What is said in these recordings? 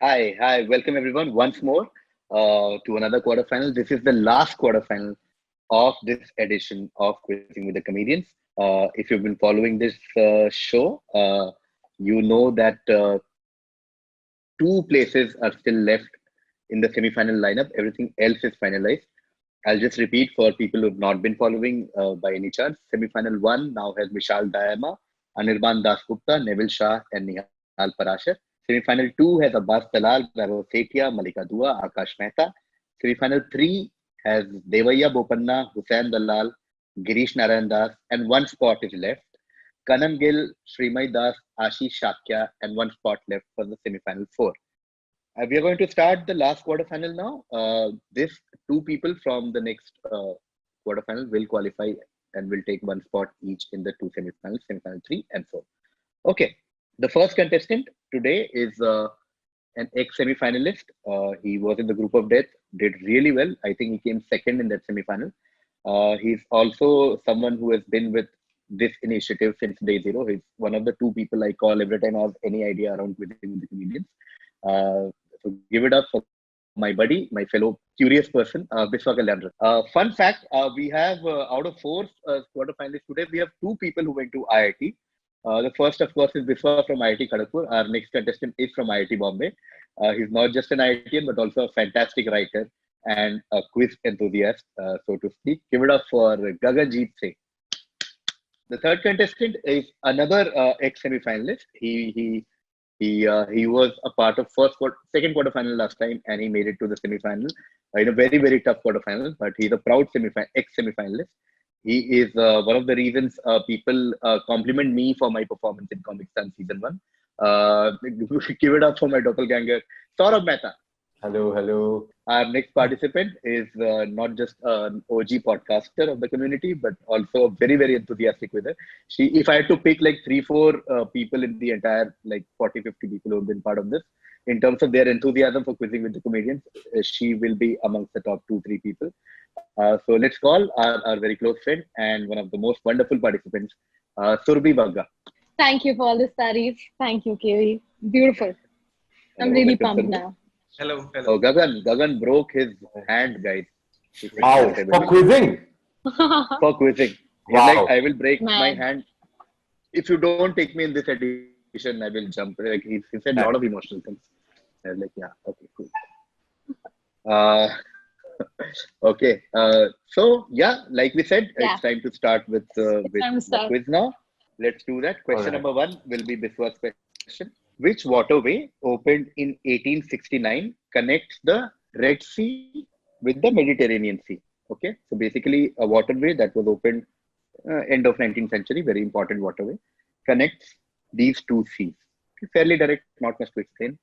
Hi. Welcome everyone once more to another quarterfinal. This is the last quarterfinal of this edition of KVizzing with the Comedians. If you've been following this show, you know that two places are still left in the semi-final lineup. Everything else is finalized. I'll just repeat for people who've not been following by any chance. Semi-final 1 now has Vishal Dayama, Anirban Dasgupta, Neville Shah, and Nihal Parashar. Semi-final 2 has Abbas Talal, Vaibhav Sethia, Malika Dua, Akash Mehta. Semi-final 3 has Devaya Bopanna, Hussain Dalal, Girish Narayan Das, and one spot is left. Kanam Gill, Srimay Das, Ashish Shakya, and one spot left for the semi-final 4. We are going to start the last quarterfinal now. This two people from the next quarterfinal will qualify and will take one spot each in the two semi-finals, semi-final 3 and 4. Okay, the first contestant today is an ex-semi-finalist. He was in the group of death, did really well. I think he came second in that semi-final. He's also someone who has been with this initiative since day zero. He's one of the two people I call every time I have any idea around with the comedians. So give it up for my buddy, my fellow curious person, Biswa. Fun fact, we have out of 4 quarterfinalists today, we have 2 people who went to IIT. The first, of course, is Biswa from IIT Kharagpur. Our next contestant is from IIT Bombay. He's not just an IITian, but also a fantastic writer and a quiz enthusiast, so to speak. Give it up for Gaganjeet. The third contestant is another ex-semi-finalist. He was a part of second quarterfinal last time, and he made it to the semi-final in a very, very tough quarterfinal. But he's a proud ex-semi-finalist. He is one of the reasons people compliment me for my performance in Comic Sans Season 1. Give it up for my doppelganger, Saurav Mehta. Hello. Our next participant is not just an OG podcaster of the community, but also a very, very enthusiastic with her. If I had to pick like 3-4 people in the entire like 40-50 people who have been part of this, in terms of their enthusiasm for quizzing with the comedians, she will be amongst the top 2-3 people. So let's call our very close friend and one of the most wonderful participants, Surbhi Bagga. Thank you for all the studies. Thank you, KV. Beautiful. I'm really pumped now. Hello. Oh, Gagan broke his hand, guys. Wow, for quizzing? For quizzing. He's Wow. like, I will break my hand. If you don't take me in this edition, I will jump. Like, he said a lot of emotional things. I was like, yeah, okay, cool. Okay. So, yeah, like we said, it's time to start with the quiz now. Let's do that. Question number 1 will be Biswa's question. Which waterway opened in 1869 connects the Red Sea with the Mediterranean Sea? Okay, so basically a waterway that was opened end of 19th century, very important waterway, connects these two seas. Okay, fairly direct, not much to explain.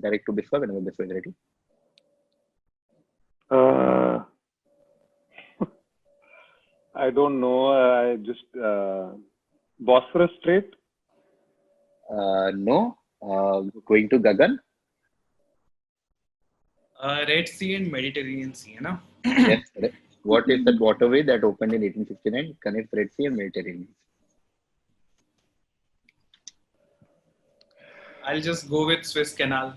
Direct to Biswa whenever Biswa is ready. I don't know. I just Bosphorus Strait. No. Going to Gagan. Red Sea and Mediterranean Sea, na? Yes. What is that waterway that opened in 1869? Connects Red Sea and Mediterranean Sea. I'll just go with Suez Canal.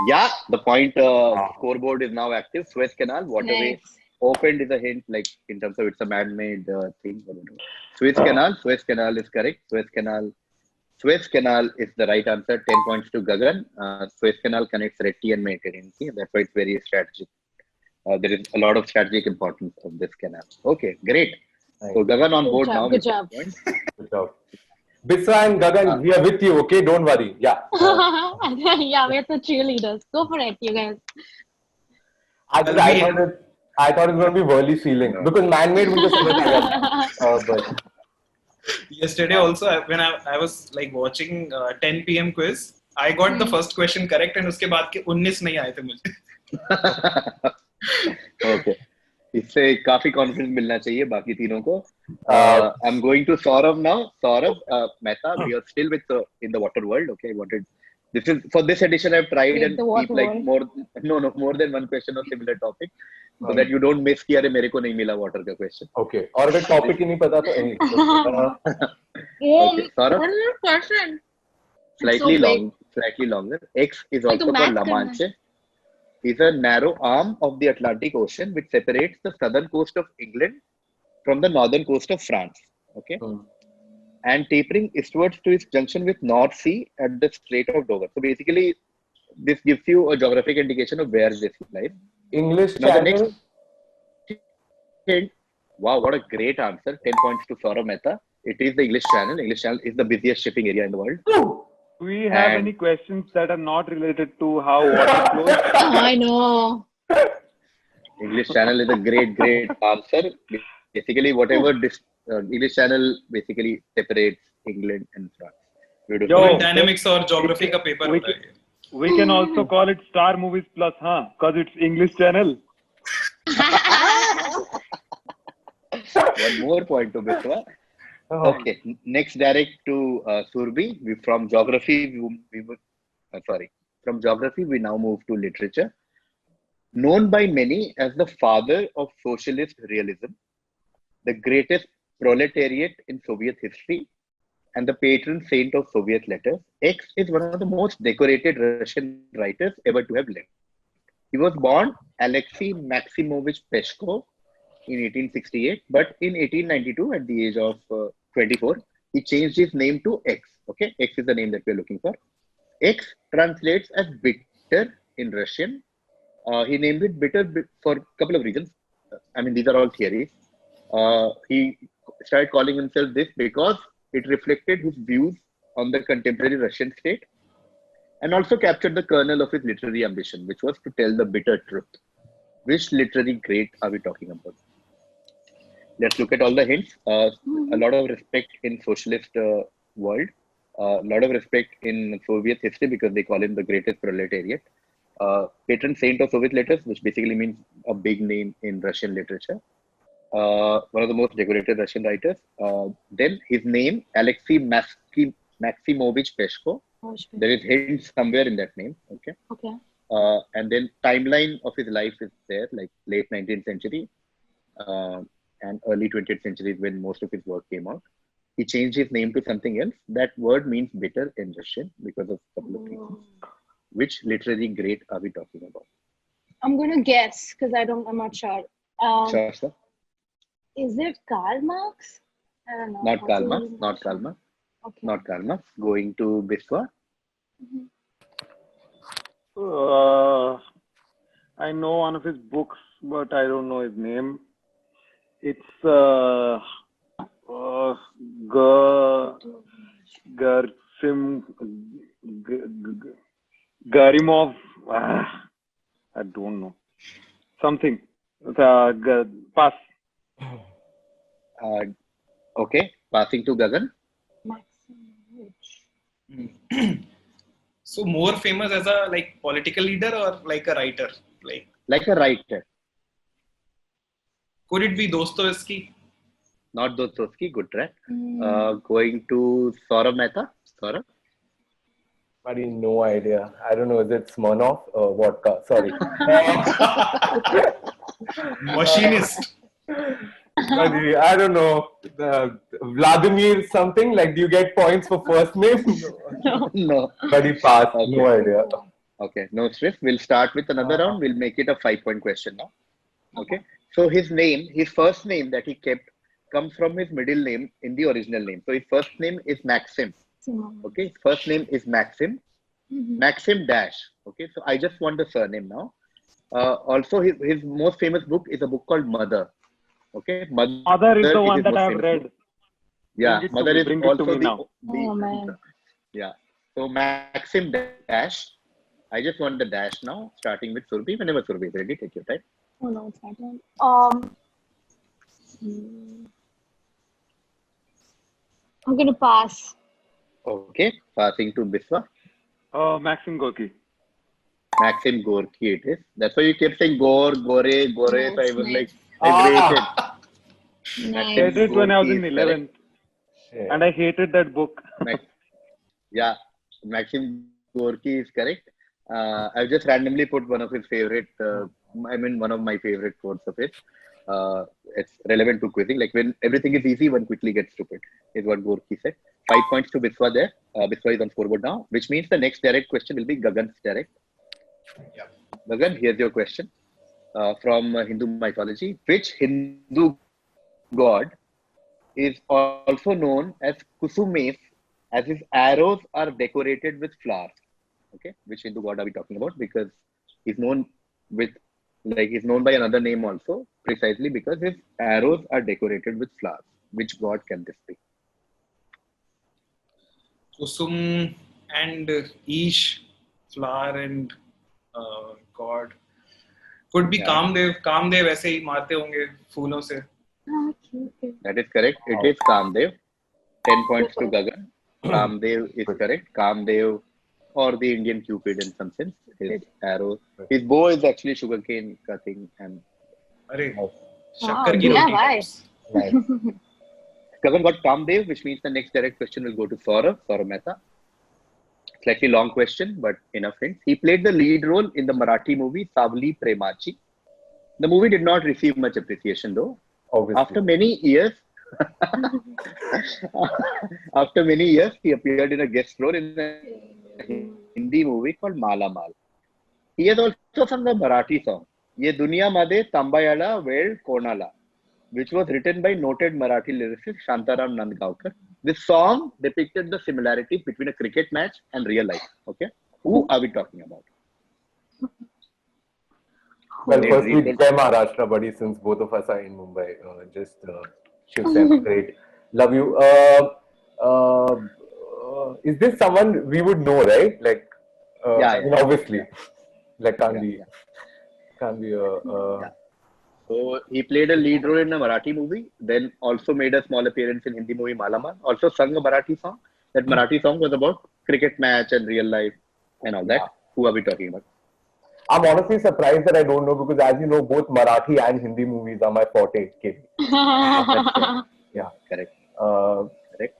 Yeah, the point scoreboard is now active. Suez Canal waterway opened is a hint, like in terms of it's a man-made thing. Suez Canal is correct. Suez Canal is the right answer. 10 points to Gagan. Suez Canal connects Red Sea and Mediterranean Sea. That's why it's very strategic. There is a lot of strategic importance of this canal. Okay, great. Nice. So Gagan on board now. Good job. Good job. Biswa and Gagan, we are with you. Okay, don't worry. Yeah. Yeah, we're the cheerleaders. Go for it, you guys. I thought it was going to be whirly ceiling because man-made we just but Yesterday also, when I was like watching 10 p.m. quiz, I got the first question correct and उसके बाद के 19 नहीं आए थे मुझे. Okay. इससे काफी confidence मिलना चाहिए बाकी तीनों को. I'm going to Saurav now. Saurav Mehta, we are still in the water world. Okay, for this edition I've tried and keep like more than one question on similar topic. So that you don't miss कि अरे मेरे को नहीं मिला water का question. Okay. और अगर topic ही नहीं पता तो any. Okay, Saurav. One more question. Slightly long. slightly longer. X is तो also called math La करना है. Manche. Is a narrow arm of the Atlantic Ocean which separates the southern coast of England from the northern coast of France. Okay, and tapering eastwards to its junction with North Sea at the Strait of Dover. So basically, this gives you a geographic indication of where this lies. English Now the Channel. next hint. Wow, what a great answer! 10 points to Saurav Mehta. It is the English Channel. English Channel is the busiest shipping area in the world. Do we have And- any questions that are not related to how water flows? I know. English Channel is a great answer. Basically, whatever this English Channel basically separates England and France. Beautiful. Yo, dynamics और geography का paper we होता है ये. We can also call it Star Movies Plus, huh? Because it's English channel. One more point to Biswa. Okay, next direct to Surbhi. From geography, from geography we now move to literature. Known by many as the father of socialist realism, the greatest proletariat in Soviet history, and the patron saint of Soviet letters, X is one of the most decorated Russian writers ever to have lived. He was born Alexei Maximovich Peshkov in 1868, but in 1892, at the age of 24, he changed his name to X. Okay, X is the name that we're looking for. X translates as bitter in Russian. He named it bitter for a couple of reasons. I mean, these are all theories. He started calling himself this because it reflected his views on the contemporary Russian state and also captured the kernel of his literary ambition, which was to tell the bitter truth. Which literary great are we talking about? Let's look at all the hints. A lot of respect in socialist world. A lot of respect in Soviet history because they call him the greatest proletariat. Patron saint of Soviet letters, which basically means a big name in Russian literature. One of the most decorated Russian writers. Then his name, Alexei Maximovich Peshko. There is hint somewhere in that name. Okay. Okay. And then timeline of his life is there, like late 19th century and early 20th century is when most of his work came out. He changed his name to something else. That word means bitter in Russian because of a couple of reasons. Which literary great are we talking about? I'm gonna guess because I'm not sure. Sure, sir. Is it Karl Marx? I don't know. Not Karl Marx. Not Karl Marx. Okay. Not Karl Marx. Going to Biswa. I know one of his books, but I don't know his name. It's Garimov. I don't know. Something. Pass. Okay. Passing to Gagan. So more famous as a like political leader or like a writer? Like a writer. Could it be Dostoevsky? Not Dostoevsky. Good track. Going to Saurav Mehta. Saurav. Buddy, no idea. I don't know. Is it Smirnoff or vodka? Sorry. Machinist. Buddy, I don't know. Vladimir something? Like, do you get points for first name? No. Buddy, pass. Okay. No idea. Okay. No stress. We'll start with another round. We'll make it a 5-point question now. Okay. So his name, his first name that he kept comes from his middle name in the original name. So his first name is Maxim. Okay. His first name is Maxim. Maxim Dash. Okay. So I just want the surname now. Also, his most famous book is a book called Mother. Okay. Mother is the one his that most I've famous read. book. Yeah. Mother is Bring it to also me the, now. Oh, man. Yeah. So Maxim Dash. I just want the dash now, starting with Surbhi. Whenever Surbhi is ready, take your time. Oh no, it's my turn. I'm gonna pass. Okay, passing to Biswa. Maxim Gorky. Maxim Gorky it is. That's why you kept saying Gore. So I was like, I Nice. I read it when I was in Gorky is 11th. Yeah. And I hated that book. Yeah, Maxim Gorky is correct. I've just randomly put one of his favorite, one of my favorite quotes of his. It's relevant to quizzing. Like when everything is easy, one quickly gets stupid, is what Gorky said. 5 points to Biswa there. Biswa is on scoreboard now, which means the next direct question will be Gagan's direct. Yeah. Gagan, here's your question. From Hindu mythology, which Hindu god is also known as Kusumes, as his arrows are decorated with flowers? Okay, which Hindu god are we talking about? Because he's known with, he's known by another name also, precisely because his arrows are decorated with flowers. Which god can this be? Kusum and Ish, flower and God. Could be Yeah. Kamdev. Kamdev ऐसे ही मारते होंगे फूलों से. Okay. That is correct. It is Kamdev. 10 points to Gagan. Kamdev is correct. Kamdev, or the Indian Cupid in some sense. His arrow, his bow is actually sugarcane cutting. And अरे Wow, शक्कर की yeah, roti. why? Nice. Gagan got Kamdev, which means the next direct question will go to Saurav Mehta. Slightly long question, but enough hints. He played the lead role in the Marathi movie Savli Premachi. The movie did not receive much appreciation though. Obviously. After many years, he appeared in a guest role in a Hindi movie called Mala Mal. He has also sung a Marathi song, Ye Duniya Made Tambayala Vel Konala, which was written by noted Marathi lyricist Shantaram Nandgaonkar. This song depicted the similarities between a cricket match and real life. Okay, who are we talking about? Well, Great firstly, reason. Jai Maharashtra, buddy, since both of us are in Mumbai. Shiv Sen, great. Love you. Is this someone we would know, right? Like, Yeah, I mean, yeah. obviously. Like, can't Yeah, be. yeah. Can't be Yeah. So he played a lead role in a Marathi movie, then also made a small appearance in Hindi movie Malaman. Also sung a Marathi song. That Marathi song was about cricket match and real life and all that. Yeah. Who are we talking about? I'm honestly surprised that I don't know because, as you know, both Marathi and Hindi movies are my forte. KV. Yeah. Correct. Correct.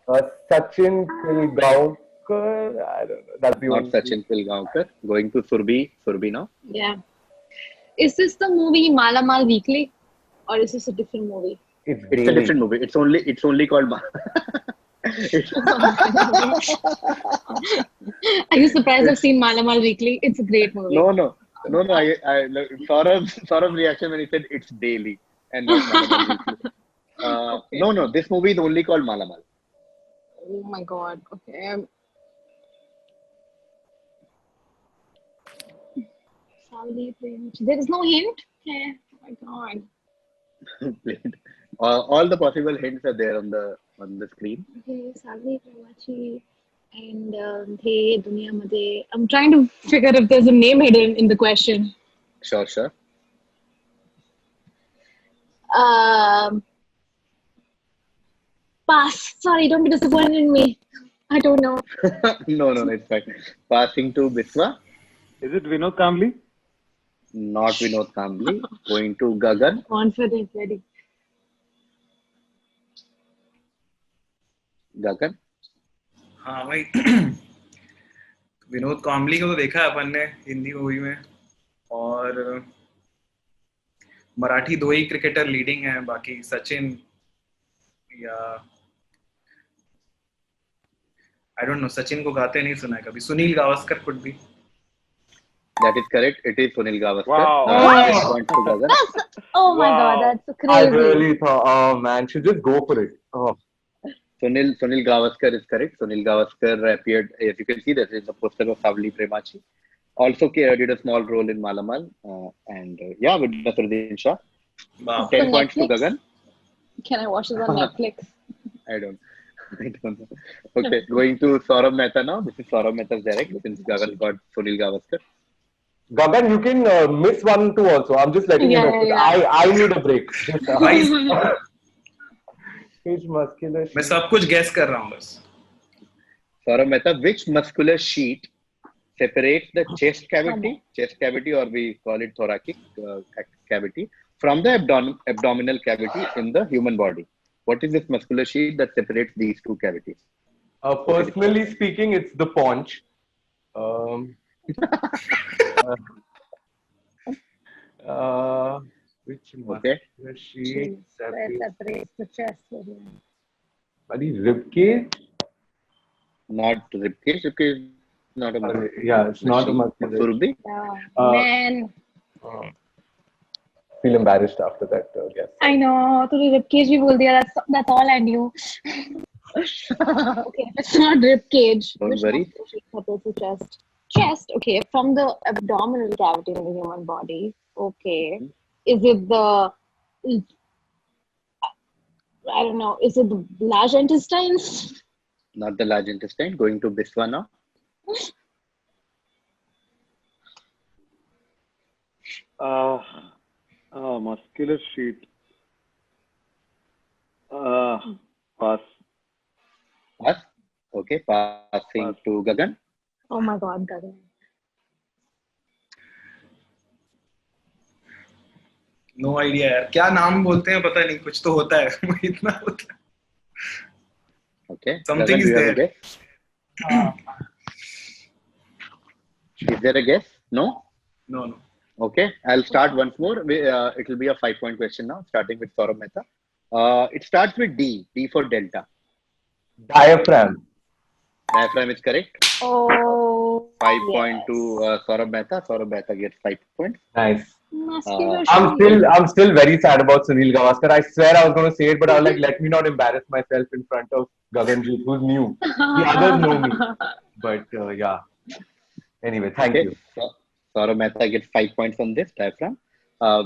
Sachin Pilgaonkar. I don't know. That's the Not only. Sachin Pilgaonkar. Going to Surbhi now. Yeah. Is this the movie Mala Mal Weekly, or is this a different movie? It's It's a daily. different movie. It's only called. Are you surprised I've seen Mala Mal Weekly? It's a great movie. No. Saurav's reaction when he said it's daily and not Malamal. Okay. No. This movie is only called Malamal. Oh my god. Okay. There is no hint. Okay. Oh my god. Played. All the possible hints are there on the screen. Okay, Savli Premachi and Hey Duniya Made. I'm trying to figure if there's a name hidden in the question. Sure. Pass. Sorry, don't be disappointed in me. I don't know. No, it's fine. Passing to Biswa. Is it Vinod Kambli? Not Vinod Kambli. Going to Gagan. Confident, ready. Gagan. हाँ भाई विनोद काम्बली को तो देखा है अपन ने Hindi movie में और मराठी दो ही क्रिकेटर लीडिंग हैं बाकी सचिन या आई डोंट नो सचिन को गाते नहीं सुना है कभी सुनील गावस्कर कुड भी That is correct. It is Sunil Gavaskar. Wow. 10 points to Gagan. Oh my Wow. god, that's I crazy. really thought, oh man, should just go for it. Oh. Sunil Gavaskar is correct. Sunil Gavaskar appeared, as you can see, that is the poster of Savli Premachi. Also did a small role in Malamal. With Nasruddin Shah. Wow. 10 On points to Netflix? Gagan. Can I watch this on Netflix? I don't know. Okay, going to Saurav Mehta now. This is Saurav Mehta's direct since Gagan got Sunil Gavaskar. Gagan, you can miss one too also. I'm just letting you know. Yeah. I need a break. भाई Which muscular मैं सब कुछ gas कर रहा हूँ बस Saurav Mehta, which muscular sheet separates the chest cavity, or we call it thoracic cavity, from the abdominal cavity in the human body? What is this muscular sheet that separates these two cavities? Personally speaking, it's the paunch. Which Okay. muscular sheet Where separates separates the chest with the body? Ribcage? Not ribcage. Ribcage is not a Yeah, it's not a machine. muscular. Surbhi? yeah. Uh, Man, Feel embarrassed after that guess. I know. तूने rib cage भी बोल दिया. That's all I knew. Okay, if it's not rib cage, Don't which worry. muscle sheet supports the chest? Chest. Okay, from the abdominal cavity of the human body. Okay, is it the? I don't know. Is it the large intestines? Not the large intestine. Going to Biswa now. Muscular sheet. Pass. Pass. Okay. Passing to Gagan. Oh my God, Gagan. No idea यार, क्या नाम बोलते हैं पता नहीं, कुछ तो होता है इतना होता है. Okay. Something Gagan, is do you have a there. guess? Is there a guess? No? No. Okay. I'll start once more. It will be a 5-point question now, starting with Saurav Mehta. It starts with D. D for Delta. Diaphragm. Diaphragm is correct. Oh. 5 point yes. to Saurabh Mehta. Saurabh Mehta gets 5 points. Nice. Muscular I'm still very sad about Sunil Gavaskar. I swear I was going to say it, but I was like, let me not embarrass myself in front of Gaganjeet, who's new. The others know me. But yeah. Anyway, thank you. So, Saurabh Mehta gets 5 points on this diaphragm.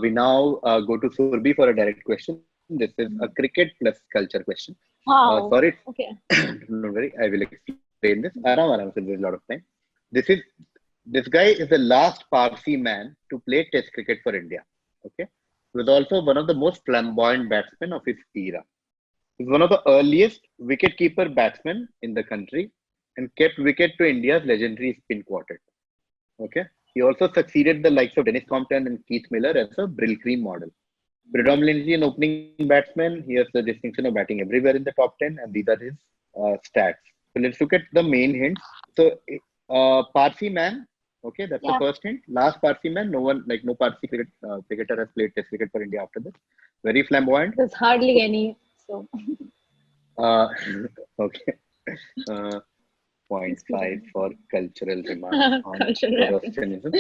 We now go to Surbhi for a direct question. This is a cricket plus culture question. Wow. Sorry. Okay. Don't worry. I will explain this. Aram, so there's a lot of time. This guy is the last Parsi man to play Test cricket for India. Okay, he was also one of the most flamboyant batsmen of his era. He was one of the earliest wicket-keeper batsmen in the country and kept wicket to India's legendary spin quartet. Okay, he also succeeded the likes of Dennis Compton and Keith Miller as a Brill Cream model. Predominantly an opening batsman, he has the distinction of batting everywhere in the top 10, and these are his stats. So let's look at the main hints. So, Parsi man. Okay, that's the first hint. Last Parsi man, no Parsi cricketer has played Test cricket for India after this. Very flamboyant. There's hardly any. So. Okay. 0.5 for cultural remarks on Zoroastrianism.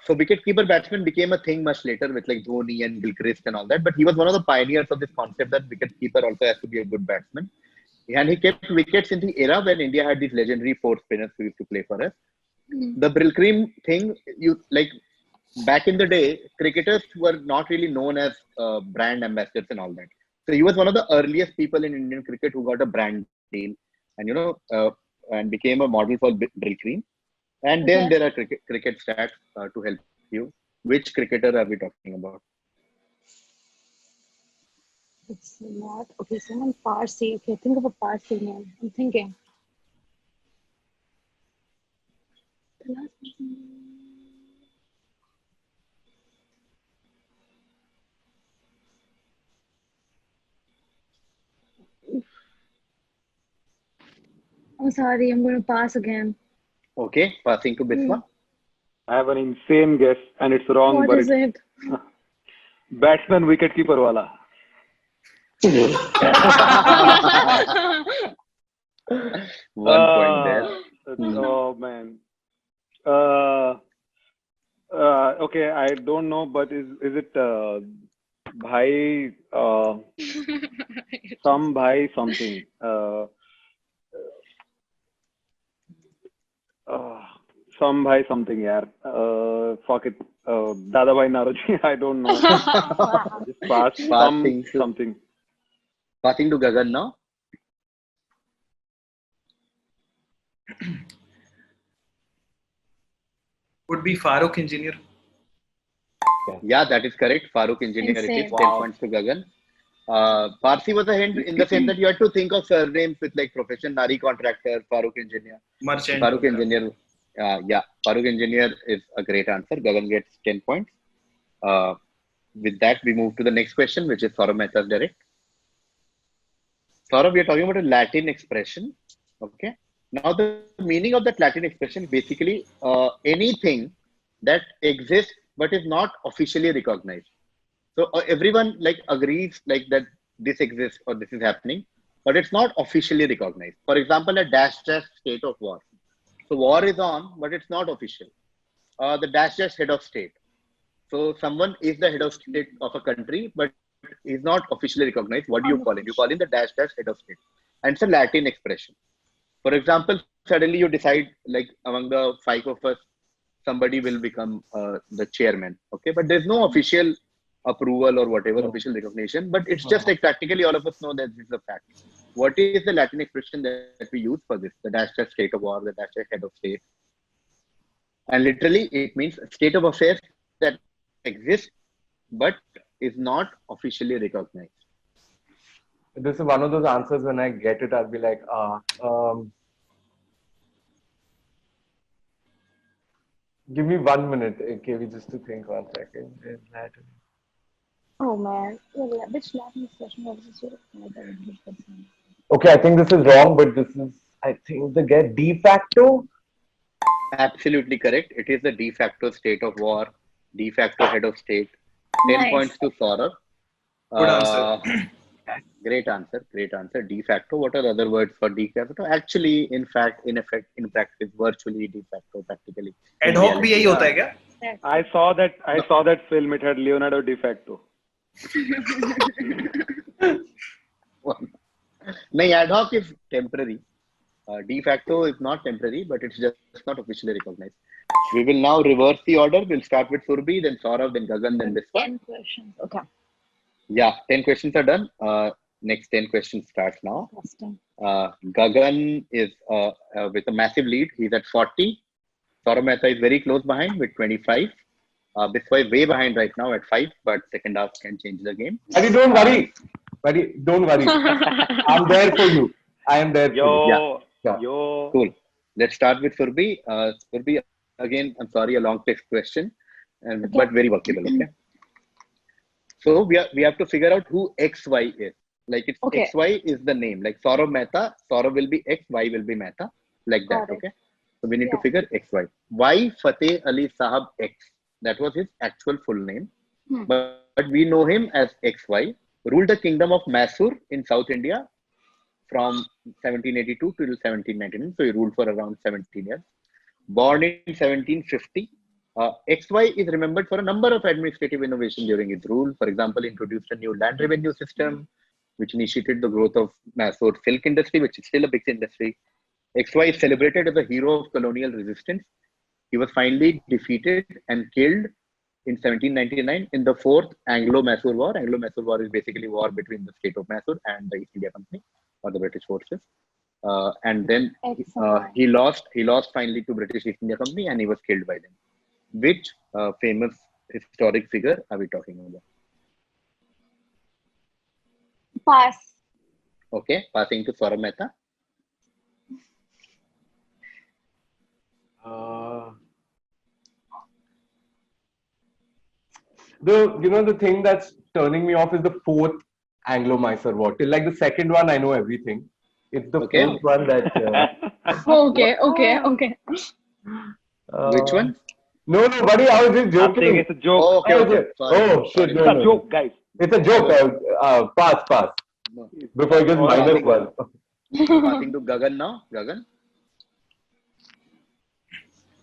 So wicket-keeper batsman became a thing much later with like Dhoni and Gilchrist and all that. But he was one of the pioneers of this concept that wicket-keeper also has to be a good batsman. And he kept wickets in the era when India had these legendary four spinners who used to play for us. The Brill Cream thing, back in the day, cricketers were not really known as brand ambassadors and all that. So he was one of the earliest people in Indian cricket who got a brand deal, and and became a model for Brill Cream. And then there are cricket stats to help you. Which cricketer are we talking about? It's not. Okay, someone Parsi. Okay, think of a Parsi name. I'm thinking. The last person. I'm sorry, I'm going to pass again. Okay, passing to Biswa. I have an insane guess and it's wrong. What but is it? Batsman wicket-keeper wala. 1 point there. Oh man. Okay, I don't know, but is it Bhai some Bhai something? Some Bhai something, yeah. Fuck it. Dada Bhai Naroji. I don't know. Just pass. Something. Passing to Gagan now. Would be Farooq Engineer. Yeah, that is correct. Farooq Engineer. It is 10 points to Gagan. Parsi was a hint in the sense that you had to think of surnames with like profession, Nari contractor, Farooq Engineer. Merchant. Farooq Engineer. Farooq Engineer is a great answer. Gagan gets 10 points. With that, we move to the next question, which is Saurav Mehta's direct. Saurav, we are talking about a Latin expression. Okay. Now, the meaning of that Latin expression is basically anything that exists but is not officially recognized. So everyone like agrees like that this exists or this is happening, but it's not officially recognized. For example, a dash dash state of war. So war is on, but it's not official. The dash dash head of state. So someone is the head of state of a country, but is not officially recognized. What do you call him? You call him the dash dash head of state, and it's a Latin expression. For example, suddenly you decide, like among the five of us, somebody will become the chairman. Okay, but there's no official approval or whatever official recognition. But it's just like practically all of us know that this is a fact. What is the Latin expression that we use for this? The dash dash state of war, the dash dash head of state, and literally it means a state of affairs that exists but is not officially recognized. This is one of those answers when I get it, I'll be like, give me 1 minute, KV, just to think 1 second. Oh man, which Latin expression was this? Okay, I think this is wrong, but this is, I think, the get de facto. Absolutely correct. It is the de facto state of war, de facto head of state. 10 Nice. points to Saurav. Good answer. Great answer. Great answer. De facto. What are the other words for de facto? Actually, in fact, in effect, in practice, virtually de facto, practically. Ad hoc भी यही होता है क्या? I saw that film. It had Leonardo DiCaprio. No, ad hoc is temporary. De facto is not temporary, but it's just not officially recognized. We will now reverse the order. We'll start with Surbhi, then Saurav, then Gagan, then Biswa. 10 questions. Okay. Yeah, 10 questions are done. Next 10 questions starts now. Interesting. Gagan is with a massive lead. He's at 40. Saurav Mehta is very close behind with 25. Biswa is way behind right now at 5, but second half can change the game. Buddy, don't worry. Buddy, don't worry. I'm there for you. I am there for you. Yo. Cool. Let's start with Surbhi. Surbhi, again, I'm sorry, a long text question, but very workable. Okay. So we have to figure out who XY is. Like it's XY is the name. Like Saurav Mehta, Saurav will be X, Y will be Mehta. Like that. Got it. Okay. So we need to figure XY. Y Fateh Ali Sahab X. That was his actual full name. But we know him as XY. Ruled the kingdom of Mysore in South India from 1782 till 1799. So he ruled for around 17 years. Born in 1750. XY is remembered for a number of administrative innovations during his rule. For example, introduced a new land revenue system, which initiated the growth of Mysore silk industry, which is still a big industry. XY is celebrated as a hero of colonial resistance. He was finally defeated and killed in 1799 in the Fourth Anglo-Mysore War. Anglo-Mysore War is basically war between the state of Mysore and the East India Company or the British forces. And then he lost finally to British East India Company, and he was killed by them. Which famous historic figure are we talking about? Pass. Okay, passing to Saurav Mehta. The thing that's turning me off is the Fourth Anglo-Mysore War. Till like the second one, I know everything. It's the fourth one that. Okay. Which one? No, buddy, I was just joking. I'm saying it's a joke. Oh, okay. Oh, shit. It's a joke, guys. It's a joke. Pass. No. Before it gets minus one. Passing to Gagan now. Gagan.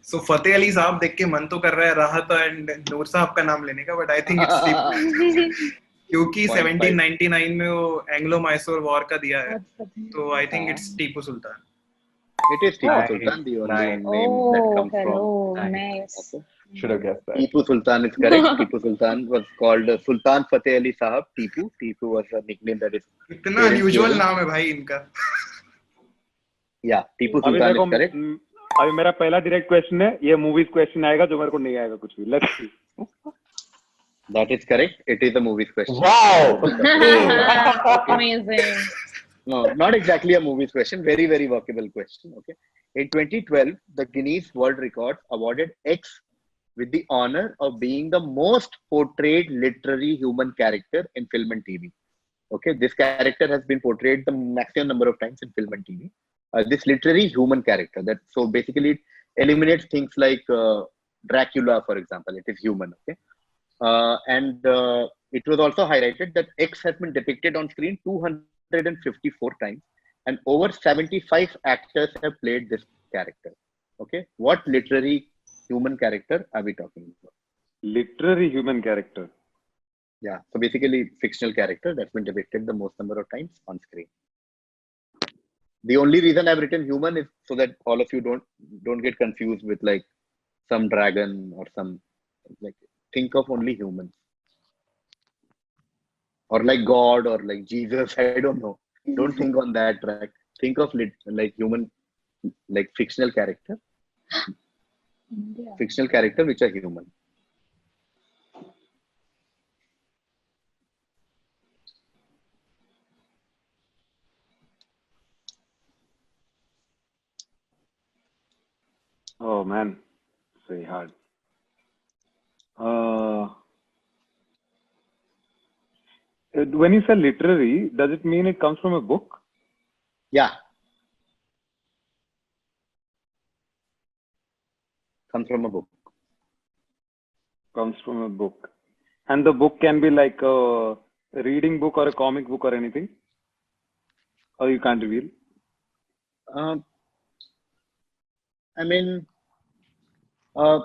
So Fateh Ali साहब देख के मन तो कर रहा है राहत and नूर साहब का नाम लेने का, बट आई थिंक इट्स क्योंकि 1799 में वो एंग्लो मैसूर वॉर का दिया है, तो I think it's Tipu Sultan. It is Tipu Sultan, the only name that comes from. Nice. Should have guessed that. Tipu Sultan is correct. Tipu Sultan was called Sultan Fateh Ali Sahab. Tipu was a nickname that is. इतना unusual नाम है भाई इनका. Yeah, Tipu Sultan is correct. अभी मेरा पहला direct question है, ये मूवीज क्वेश्चन आएगा जो मेरे को नहीं आएगा कुछ भी. Let's see. That is correct. It is a movies question. Wow. Amazing. No, not exactly a movies question. Very, very workable question. Okay. In 2012, the Guinness World Records awarded X with the honor of being the most portrayed literary human character in film and TV. Okay. This character has been portrayed the maximum number of times in film and TV. this literary human character. That so basically it eliminates things like Dracula, for example. It is human. Okay, and it was also highlighted that X has been depicted on screen 254 times, and over 75 actors have played this character. Okay, what literary human character are we talking about? Literary human character. Yeah, so basically fictional character that's been depicted the most number of times on screen. The only reason I've written human is so that all of you don't get confused with like some dragon or some like think of only humans or like God or like Jesus. I don't know. Don't think on that track. Think of like human, like fictional character, fictional character which are human. Oh man, it's very hard. When you say literary, does it mean it comes from a book? Yeah. Comes from a book. Comes from a book. And the book can be like a reading book or a comic book or anything? Or you can't reveal? I mean,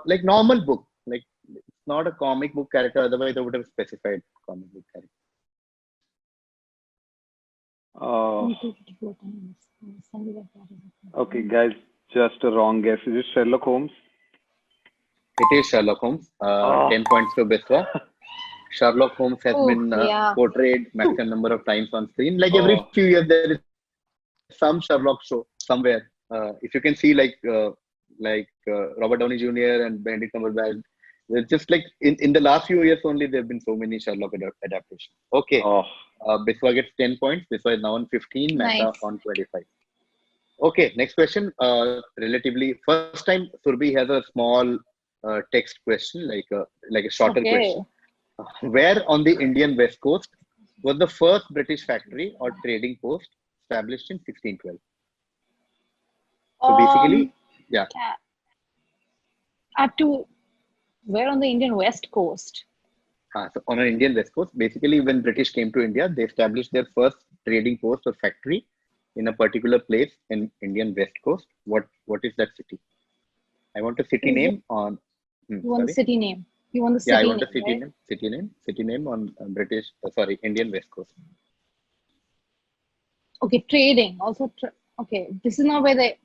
like normal book. Like it's not a comic book character. Otherwise, I would have specified comic book character. Okay, guys, just a wrong guess. Is it Sherlock Holmes? It is Sherlock Holmes. 10 points to Biswa. Sherlock Holmes has been portrayed maximum number of times on screen. Like every few years, there is some Sherlock show somewhere. If you can see, like Robert Downey Jr. and Benedict Cumberbatch, it's just like in the last few years only, there have been so many Sherlock adaptations. Okay, Biswa gets 10 points. Biswa is now on 15. Mehta on 25. Okay, next question. Relatively, first time Surbhi has a small text question, like a shorter question. Where on the Indian West Coast was the first British factory or trading post established in 1612? So basically, yeah. Where on the Indian West Coast? So on an Indian West Coast, basically when British came to India, they established their first trading post or factory in a particular place in Indian West Coast. What is that city? I want a city name on. You want the city name? You want the city name? Yeah, I want the city name. City name on Indian West Coast. Okay, trading. Also, okay, this is not where they.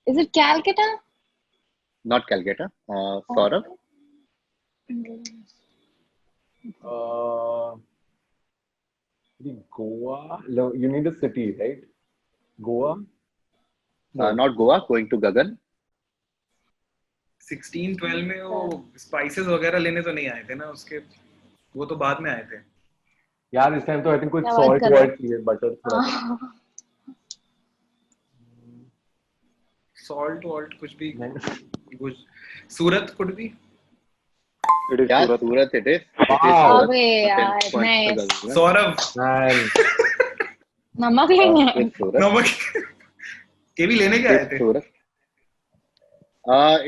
Is it Calcutta? Not Calcutta. Saurav? Goa? No, you need a city, right? Goa? No. Not Goa. Going to Gagan. 1612 में वो spices वगैरह लेने तो नहीं आए थे ना उसके, वो तो बाद में आए थे यार. इस टाइम तो आई थिंक कुछ सॉल्ट चाहिए, बटर थोड़ा सॉल्ट वॉल्ट कुछ भी. सूरत could be. It is Surat. It is. Wow. Nice. Saurav. नमक लेंगे. नमक केवी लेने के आए थे.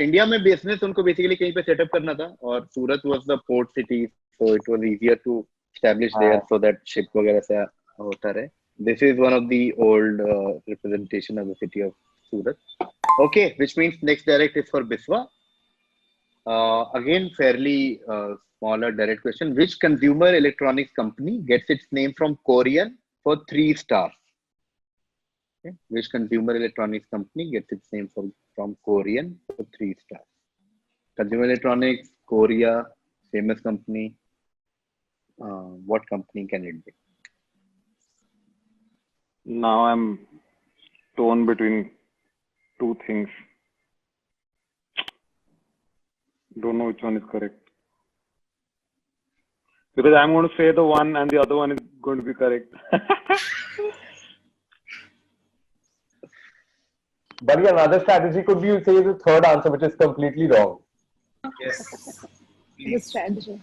इंडिया में बिजनेस उनको बेसिकली कहीं पे सेटअप करना था और Surat was the port city, so it was easier to establish there so that ship वगैरह से होता रहे. This is one of the old representation of the city of Surat. Okay, which means next direct is for Biswa. Again, fairly smaller direct question. Which consumer electronics company gets its name from Korean for 3 stars? Okay. Which consumer electronics company gets its name from Korean for 3 stars? Consumer electronics, Korea, famous company. What company can it be? Now I'm torn between two things. Don't know which one is correct. Because I'm going to say the one and the other one is going to be correct. But another strategy could be you say the third answer, which is completely wrong. Yes. The strategy.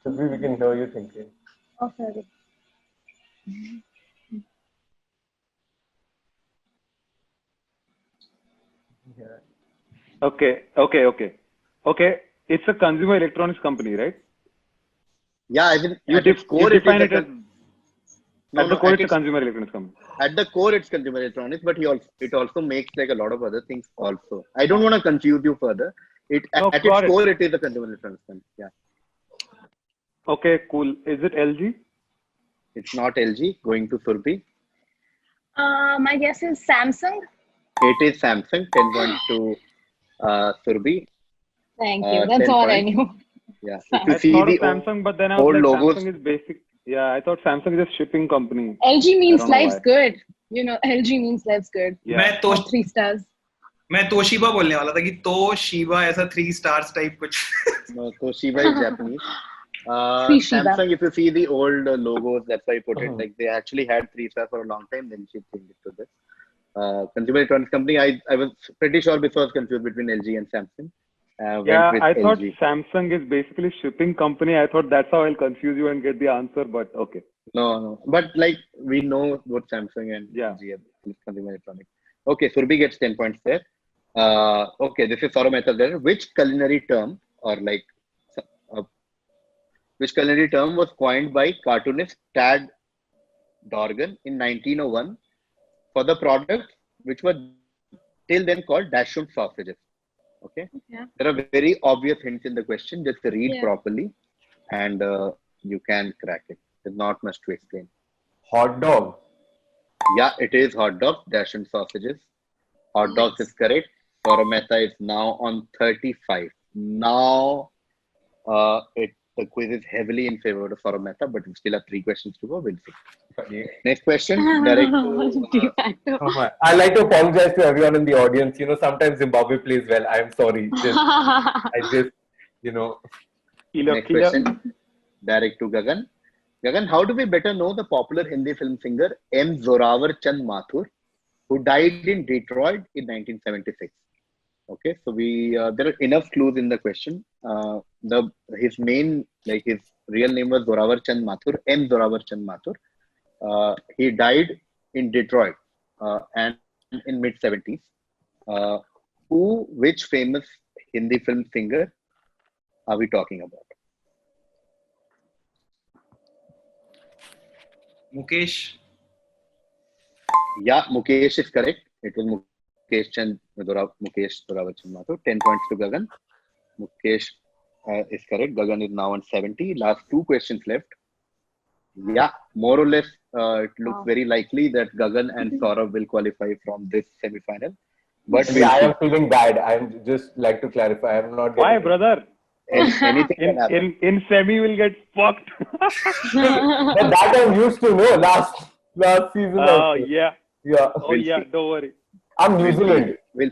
Surbhi, we can hear you thinking. Oh, sorry. Yeah. Okay. It's a consumer electronics company, right? Yeah, I mean, You at its core, it is define a it as no, at the no. core it's a consumer electronics company. At the core, it's consumer electronics, but it also makes like a lot of other things also. I don't want to confuse you further. No, At its got it. core, it is a consumer electronics company. Yeah, Okay, cool. Is it LG? it's not LG. Going to Surbhi. My guess is Samsung. It is Samsung. 10 points to Surbhi. Thank you. That's 10 all I points. knew. Yeah. If Samsung. you I see thought of the Samsung, but then I was old like, logos, Samsung is basic. Yeah, I thought Samsung is a shipping company. LG I means don't know life's why. good. You know, LG means life's good. Yeah. Or 3 stars. मैं Toshiba बोलने वाला था कि Toshiba ऐसा 3 stars type कुछ. no, Toshiba is Japanese. Toshiba. Samsung, if you see the old logos, that's why I put it. Like they actually had 3 stars for a long time, then she changed it to this. Consumer electronics company. I was pretty sure before I was confused between LG and Samsung. Went Yeah, with I thought LG. Samsung is basically shipping company. I thought that's how I'll confuse you and get the answer, but okay. No. But like we know both Samsung and Yeah. LG are consumer electronics. Okay, Surbhi gets 10 points there. Okay, this is Saurav Mehta there. Which culinary term or like which culinary term was coined by cartoonist Tad Dorgan in 1901 for the products which were till then called Dachshund sausages? Okay, Yeah. there are very obvious hints in the question. Just read Yeah. properly, and you can crack it. There's not much to explain. Hot dog. Yeah, it is hot dogs, Dachshund sausages. Hot dogs is correct. Saurav Mehta is now on 35. Now, the quiz is heavily in favor of Saurav Mehta, but we still have 3 questions to go. We'll see. Next question, direct to, De facto. I like to apologize to everyone in the audience. You know, sometimes Zimbabwe plays well. I'm sorry. next question, direct to Gagan. Gagan, how do we better know the popular Hindi film singer M. Zorawar Chand Mathur, who died in Detroit in 1976? Okay, so there are enough clues in the question. His real name was Zorawar Chand Mathur, M. Zorawar Chand Mathur. He died in Detroit and in mid 70s. Which famous Hindi film singer are we talking about? Mukesh. Yeah, Mukesh is correct. It was Mukesh Zorawar Chand Mathur. 10 points to Gagan. Mukesh is correct. Gagan is now on 70. Last 2 questions left. Yeah, more or less, it looks very likely that Gagan and Saurav will qualify from this semi-final. But I am feeling bad. I'm just like to clarify. I'm not. Why, brother? Anything can happen. In semi, will get fucked. But that I'm used to. No, last season. Oh yeah. Yeah. Oh yeah. Don't worry. I'm New Zealand. We'll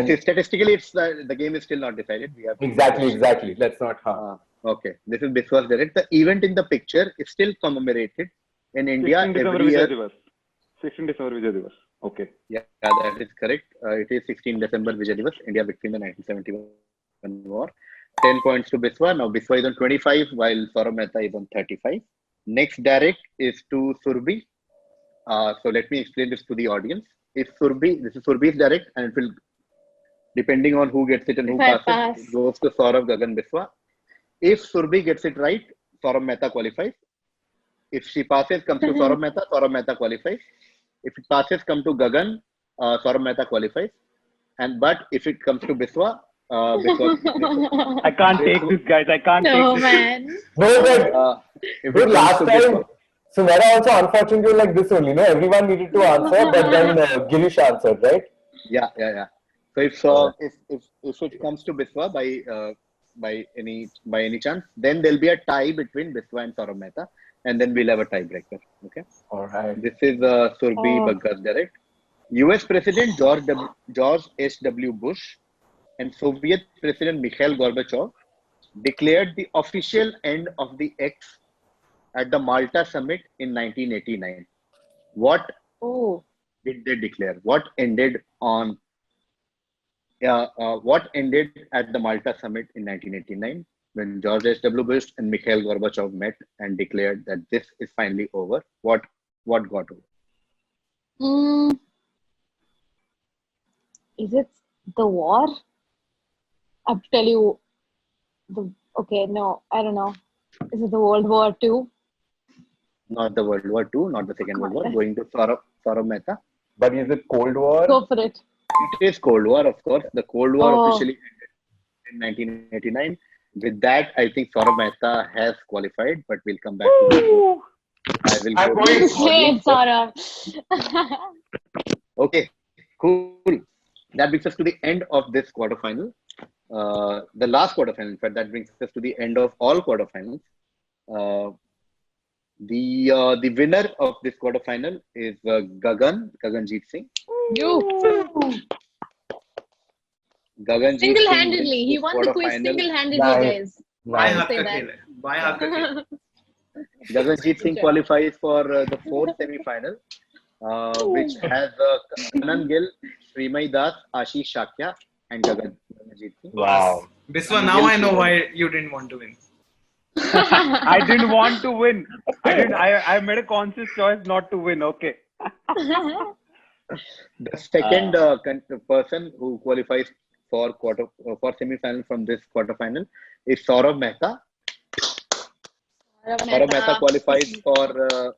see. Statistically, it's the game is still not decided. We have exactly. Let's not. Okay, this is Biswa's direct. The event in the picture is still commemorated in India every year. 16 December Vijay Diwas. Okay. Yeah, that is correct. It is 16 December Vijay Diwas. India victory in the 1971 war. 10 points to Biswa. Now Biswa is on 25 while Saurav Mehta is on 35. Next direct is to Surbhi. So let me explain this to the audience. This is Surbhi's direct, and it will, depending on who gets it and who passes, it goes to Saurav, Gagan, Biswa. If Surbhi gets it right, Saurav Mehta qualifies. If she passes, comes to Saurav Mehta qualifies. If it passes, come to Gagan, Saurav Mehta qualifies. But if it comes to Biswa, I can't take this, guys. I can't take this. Man. No, but last time, Sumera also unfortunately like this only. No, everyone needed to answer, but then Girish answered, right? Yeah. So if it comes to Biswa by any chance, then there'll be a tie between Biswa and Saurav Mehta, and then we'll have a tiebreaker. Okay. All right. This is Surbhi Bagga's direct. U.S. President George H.W. Bush and Soviet President Mikhail Gorbachev declared the official end of the X at the Malta summit in 1989. What did they declare? What ended on What ended at the Malta summit in 1989 when George H.W. Bush and Mikhail Gorbachev met and declared that this is finally over? What got over? Mm, is it the war? I have to tell you. Okay, no, I don't know. Is it the World War II? Not the World War II, not the Second World War. Going to Saurav Mehta. But is it Cold War? Go for it. It is Cold War, of course. The Cold War Oh. officially ended in 1989. With that, I think Saurav Mehta has qualified, but we'll come back to that. I will I'm go going. to the Great, audience. Saurav. Okay, cool. That brings us to the end of this quarterfinal. The last quarterfinal, in fact, that brings us to the end of all quarterfinals. The winner of this quarterfinal is Gaganjeet Singh. You. Gaganjeet Singh Single-handedly. wins He this won the quiz quarterfinal. single-handedly, Nice. guys. बाएं I हाथ say का that. खेल है बाएं हाथ का खेल है Gaganjeet Singh Good job. qualifies for the fourth semi-final, which has Kanan Gill, Srimay Das, Ashish Shakya, and Gaganjeet Singh. Wow. Biswa, now I know why you didn't want to win. I didn't want to win. I made a conscious choice not to win. Okay. The second person who qualifies for semi-final from this quarterfinal is Saurav Mehta. Saurav Mehta qualifies for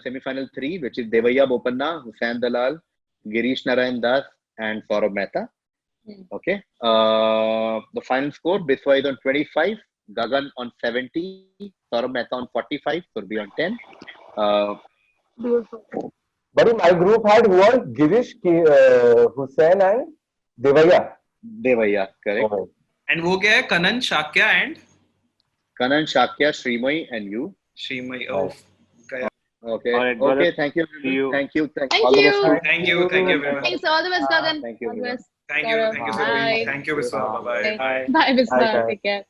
semi-final 3, which is Devaya Bopanna, Hussain Dalal, Girish Narayan Das, and Saurav Mehta. Okay. The final score: Biswa is on 25, Gagan on 70, Saurav Mehta on 45, Surbhi on 10. Beautiful. But in my group had who was Girish, Hussain and Devaya. Devaya, correct. Oh. And वो क्या है Kanan, Shakya and Kanan, Shakya, Srimay, and you. Srimay. Oh, gaya. Okay. All right, brother. Okay. Thank you. See you. Thank you. Thank all the you. best. Thank you everyone. Thanks. All the best, Gagan. Thank you, All the everyone. best. Thank you Bye. Surbhi. Thank you Biswa. Bye bye. Bye, Biswa. Bye. Take care.